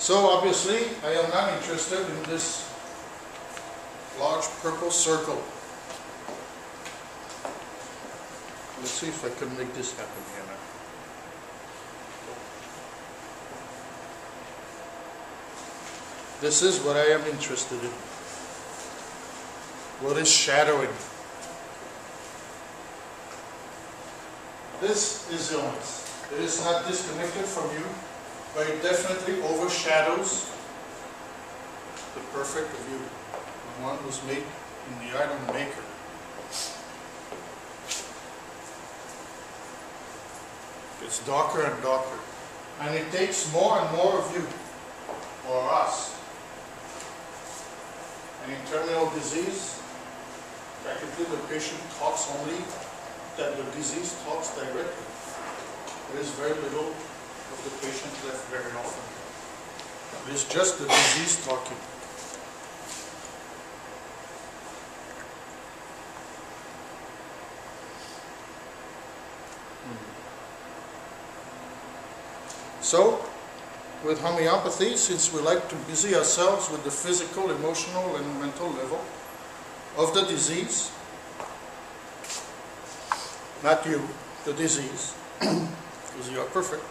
So obviously I am not interested in this large purple circle. Let's see if I can make this happen here now. This is what I am interested in. What is shadowing? This is illness. It is not disconnected from you, but it definitely overshadows the perfect of you, the one who's made in the eye of the maker. It's darker and darker, and it takes more and more of you, or us. And in terminal disease, practically the patient talks only that the disease talks directly. There is very little of the patient left very often. It is just the disease talking. So, with homeopathy, since we like to busy ourselves with the physical, emotional, and mental level of the disease, not you, the disease, because you are perfect.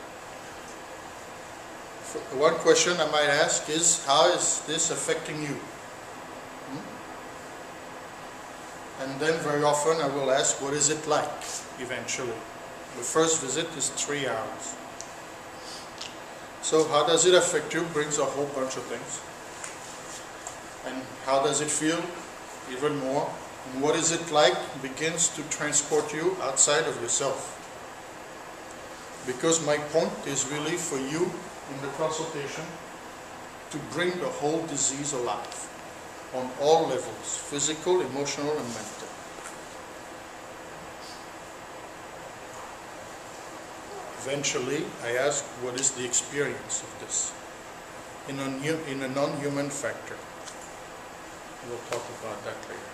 One question I might ask is, how is this affecting you? And then very often I will ask, what is it like, eventually? The first visit is 3 hours. So how does it affect you? Brings a whole bunch of things. And how does it feel? Even more. And what is it like? Begins to transport you outside of yourself. Because my point is really for you in the consultation to bring the whole disease alive on all levels, physical, emotional, and mental. Eventually, I ask, what is the experience of this in a non-human factor? We'll talk about that later.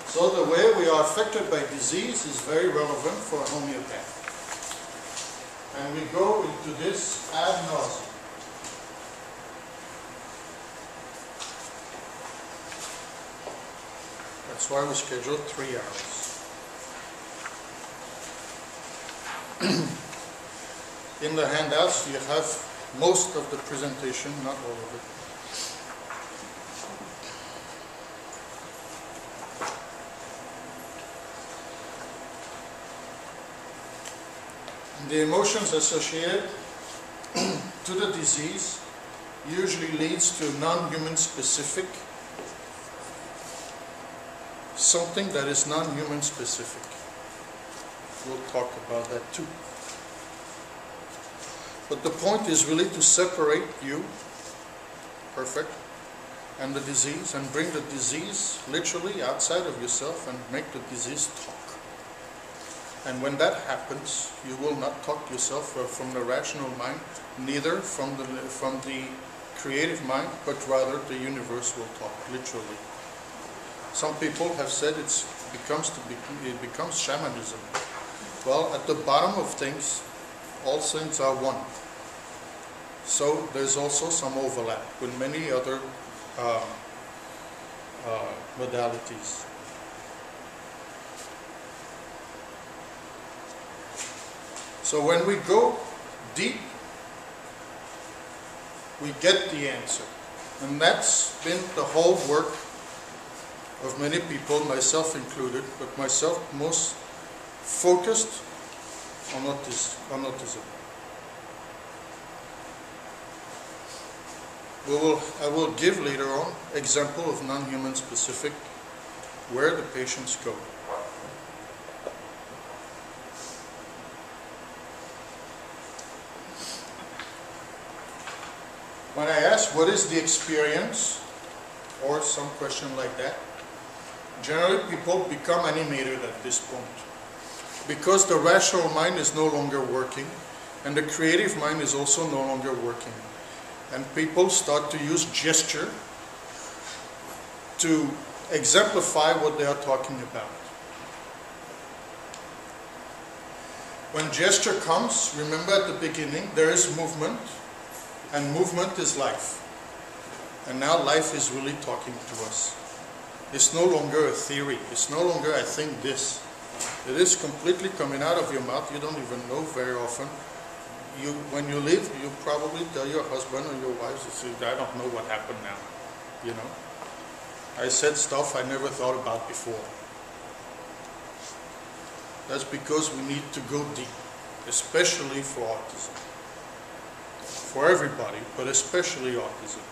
So the way we are affected by disease is very relevant for a homeopath. And we go into this ad nauseam. That's why we schedule 3 hours. In the handouts you have most of the presentation, not all of it. The emotions associated to the disease usually leads to non-human specific, something that is non-human specific. We'll talk about that too. But the point is really to separate you, perfect, and the disease, and bring the disease literally outside of yourself and make the disease talk. And when that happens, you will not talk yourself from the rational mind, neither from the creative mind, but rather the universe will talk, literally. Some people have said it becomes shamanism. Well, at the bottom of things, all things are one. So there's also some overlap with many other modalities. So when we go deep, we get the answer. And that's been the whole work of many people, myself included, but myself most focused on autism. I will give later on example of non-human specific where the patients go. When I ask what is the experience, or some question like that, generally people become animated at this point. Because the rational mind is no longer working, and the creative mind is also no longer working. And people start to use gesture to exemplify what they are talking about. When gesture comes, remember at the beginning, there is movement, and movement is life. And now life is really talking to us. It's no longer a theory. It's no longer I think this. It is completely coming out of your mouth. You don't even know very often. When you leave, you probably tell your husband or your wife, you say, I don't know what happened now. You know, I said stuff I never thought about before. That's because we need to go deep, especially for autism. For everybody, but especially autism.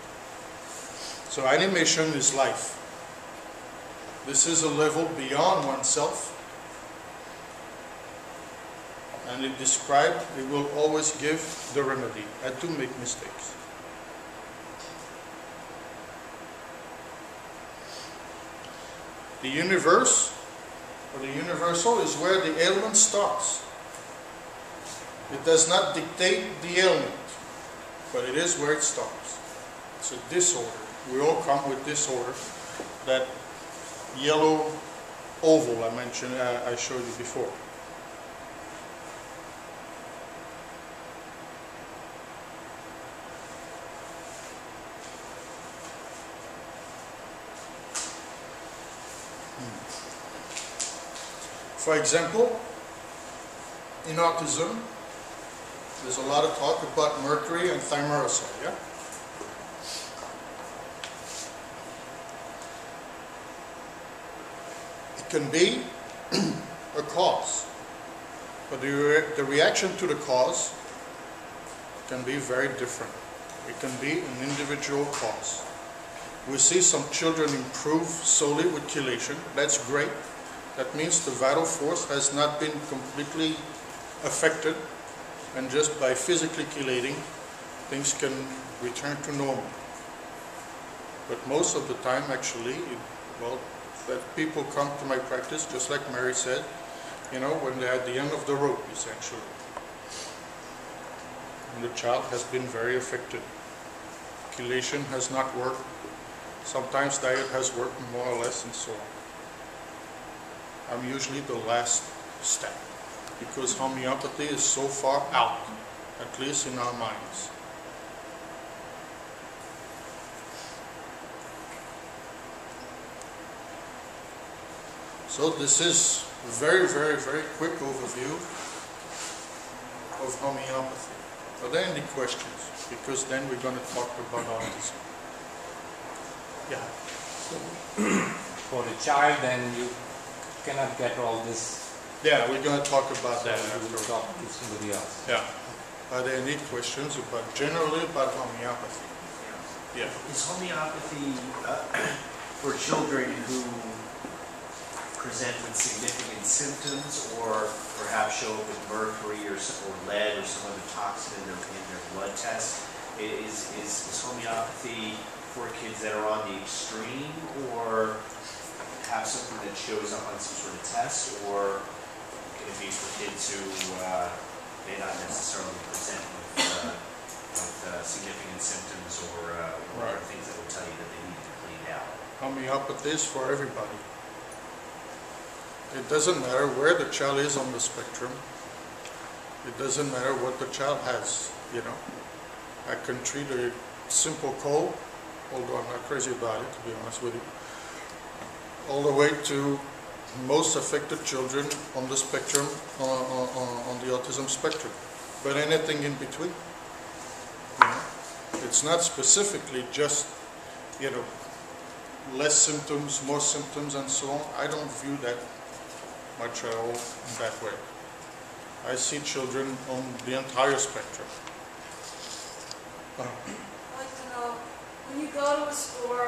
So animation is life. This is a level beyond oneself. And it described, it will always give the remedy. I do make mistakes. The universe, or the universal, is where the ailment starts. It does not dictate the ailment, but it is where it starts. It's a disorder. We all come with disorder. That yellow oval I mentioned, I showed you before. For example, in autism, there's a lot of talk about mercury and thimerosal, yeah? It can be a cause, but the reaction to the cause can be very different. It can be an individual cause. We see some children improve solely with chelation. That's great. That means the vital force has not been completely affected, and just by physically chelating, things can return to normal. But most of the time, actually, that people come to my practice, just like Mary said, you know, when they're at the end of the rope, essentially. And the child has been very affected. Chelation has not worked. Sometimes diet has worked more or less, and so on. I'm usually the last step, because homeopathy is so far out, at least in our minds. So this is a very, very, very quick overview of homeopathy. Are there any questions? Because then we're going to talk about autism. Yeah. So, for the child, then you cannot get all this. Yeah, we're going to talk about that You will after. talk to somebody else. Yeah. Are there any questions generally about homeopathy? Yeah. Is homeopathy for children who present with significant symptoms, or perhaps show up with mercury or lead or some other toxin in their blood test? Is homeopathy for kids that are on the extreme, or have something that shows up on some sort of test, or can it be for kids who may not necessarily present with significant symptoms or Right. things that would tell you that they need to be cleaned out? Homeopathy is for everybody. It doesn't matter where the child is on the spectrum. It doesn't matter what the child has, you know. I can treat a simple cold, although I'm not crazy about it, to be honest with you, all the way to most affected children on the spectrum, on the autism spectrum, but anything in between. You know? It's not specifically just, you know, less symptoms, more symptoms, and so on. I don't view that much at all in that way. I see children on the entire spectrum. I'd like to know, when you go to a store